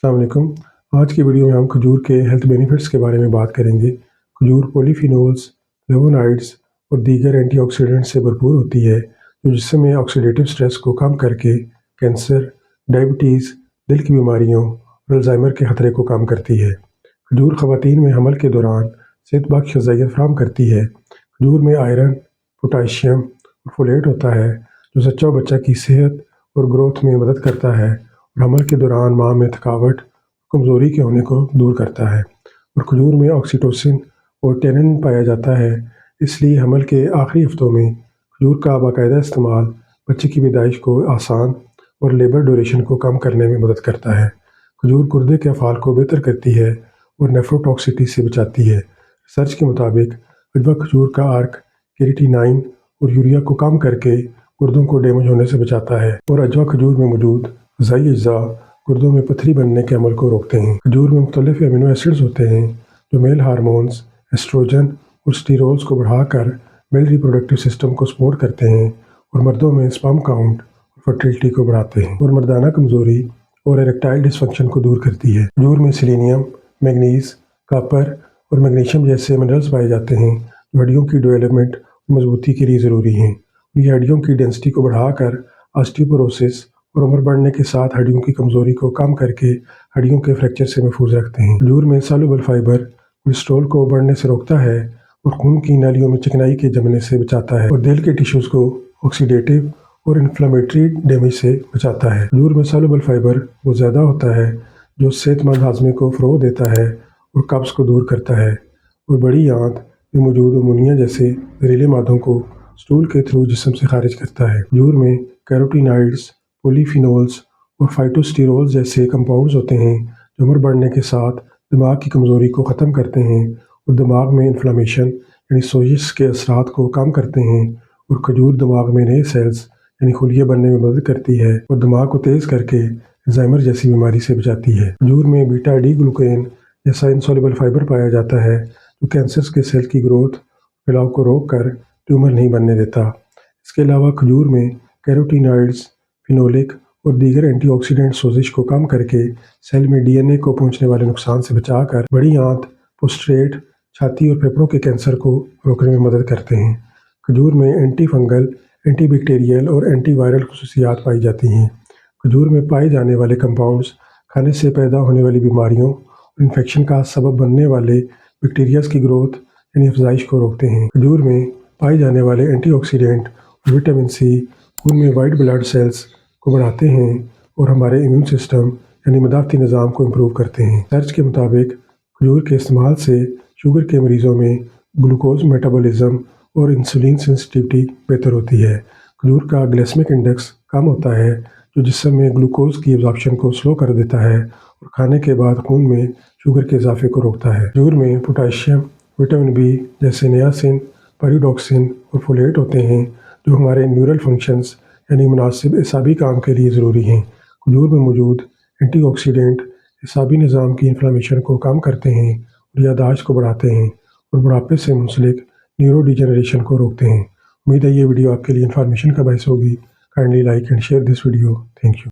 السلام علیکم۔ آج کی ویڈیو میں ہم کھجور کے ہیلتھ بینیفٹس کے بارے میں بات کریں گے۔ کھجور پولیفینولز، فلیوونائڈز اور دیگر اینٹی آکسیڈنٹ سے بھرپور ہوتی ہے جو جسم میں آکسیڈیٹیو سٹریس کو کم کر کے کینسر، ڈائبٹیز، دل کی بیماریوں اور الزائمر کے خطرے کو کم کرتی ہے۔ کھجور خواتین میں حمل کے دوران صحت بخش غذائیت فراہم کرتی ہے۔ کھجور میں آئرن، پوٹاشیم اور فولیٹ ہوتا ہے جو زچہ و بچہ کی صحت اور گروتھ میں مدد کرتا ہے اور حمل کے دوران ماں میں تھکاوٹ، کمزوری کے ہونے کو دور کرتا ہے۔ اور کھجور میں آکسیٹوسن اور ٹینن پایا جاتا ہے، اس لیے حمل کے آخری ہفتوں میں کھجور کا باقاعدہ استعمال بچے کی پیدائش کو آسان اور لیبر ڈیوریشن کو کم کرنے میں مدد کرتا ہے۔ کھجور گردے کے افعال کو بہتر کرتی ہے اور نیفروٹاکسٹی سے بچاتی ہے۔ ریسرچ کے مطابق عجوہ کھجور کا عرق کیریٹینائن اور یوریا کو کم کر کے گردوں کو ڈیمیج ہونے سے بچاتا ہے، اور عجوہ کھجور میں موجود غذائی اجزاء گردوں میں پتھری بننے کے عمل کو روکتے ہیں۔ کھجور میں مختلف امینو ایسڈز ہوتے ہیں جو میل ہارمونز، ایسٹروجن اور سٹیرولز کو بڑھا کر میل ریپروڈکٹیو سسٹم کو سپورٹ کرتے ہیں اور مردوں میں سپرم کاؤنٹ اور فرٹیلٹی کو بڑھاتے ہیں، اور مردانہ کمزوری اور ایریکٹائل ڈس فنکشن کو دور کرتی ہے۔ کھجور میں سیلینیم، مینگنیز، کاپر اور میگنیشیم جیسے منرلز پائے جاتے ہیں جو ہڈیوں کی ڈیولپمنٹ اور مضبوطی کے لیے ضروری ہیں۔ یہ ہڈیوں کی ڈینسٹی کو بڑھا کر آسٹیوپوروسس اور عمر بڑھنے کے ساتھ ہڈیوں کی کمزوری کو کم کر کے ہڈیوں کے فریکچر سے محفوظ رکھتے ہیں۔ کھجور میں سالوبل فائبر کولیسٹرول کو بڑھنے سے روکتا ہے اور خون کی نالیوں میں چکنائی کے جمنے سے بچاتا ہے، اور دل کے ٹیشوز کو آکسیڈیٹیو اور انفلیمیٹری ڈیمیج سے بچاتا ہے۔ کھجور میں سالوبل فائبر وہ زیادہ ہوتا ہے جو صحت مند ہاضمے کو فروغ دیتا ہے اور قبض کو دور کرتا ہے، اور بڑی آنت میں موجود امونیا جیسے زہریلے مادوں کو سٹول کے تھرو جسم سے خارج کرتا ہے۔ کھجور میں کیروٹینائڈز، پولیفینولز اور فائٹوسٹیرولز جیسے کمپاؤنڈز ہوتے ہیں جو عمر بڑھنے کے ساتھ دماغ کی کمزوری کو ختم کرتے ہیں اور دماغ میں انفلامیشن یعنی سوزش کے اثرات کو کم کرتے ہیں، اور کھجور دماغ میں نئے سیلز یعنی خلیے بننے میں مدد کرتی ہے اور دماغ کو تیز کر کے الزائمر جیسی بیماری سے بچاتی ہے۔ کھجور میں بیٹا ڈی گلوکین جیسا انسولوبل فائبر پایا جاتا ہے جو کینسرز کے سیل کی گروتھ پھیلاؤ کو روک کر ٹیومر نہیں بننے دیتا۔ اس کے علاوہ کھجور میں کیروٹینائڈز، فینولک اور دیگر اینٹی آکسیڈنٹ سوزش کو کم کر کے سیل میں ڈی این اے کو پہنچنے والے نقصان سے بچا کر بڑی آنت، پروسٹیٹ، چھاتی اور پھیپھڑوں کے کینسر کو روکنے میں مدد کرتے ہیں۔ کھجور میں اینٹی فنگل، اینٹی بیکٹیریل اور اینٹی وائرل خصوصیات پائی جاتی ہیں۔ کھجور میں پائے جانے والے کمپاؤنڈز کھانے سے پیدا ہونے والی بیماریوں اور انفیکشن کا سبب بننے والے بیکٹیریاز کی گروتھ یعنی افزائش کو روکتے ہیں۔ کھجور میں پائے جانے والے اینٹی آکسیڈنٹ اور وٹامن سی خون میں وائٹ بلڈ سیلز کو بڑھاتے ہیں اور ہمارے امیون سسٹم یعنی مدافعتی نظام کو امپروو کرتے ہیں۔ ریسرچ کے مطابق کھجور کے استعمال سے شوگر کے مریضوں میں گلوکوز میٹابولزم اور انسولین سینسٹیوٹی بہتر ہوتی ہے۔ کھجور کا گلائسیمک انڈیکس کم ہوتا ہے جو جسم میں گلوکوز کی ایبزارپشن کو سلو کر دیتا ہے اور کھانے کے بعد خون میں شوگر کے اضافے کو روکتا ہے۔ کھجور میں پوٹاشیم، وٹامن بی جیسے نیاسین، پیریڈوکسن اور فولیٹ ہوتے ہیں جو ہمارے نیورل فنکشنز یعنی مناسب اعصابی کام کے لیے ضروری ہیں۔ کھجور میں موجود اینٹی آکسیڈنٹ اعصابی نظام کی انفلامیشن کو کم کرتے ہیں اور یادداشت کو بڑھاتے ہیں اور بڑھاپے سے منسلک نیورو ڈیجنریشن کو روکتے ہیں۔ امید ہے یہ ویڈیو آپ کے لیے انفارمیشن کا باعث ہوگی۔ Kindly like and share this video. Thank you.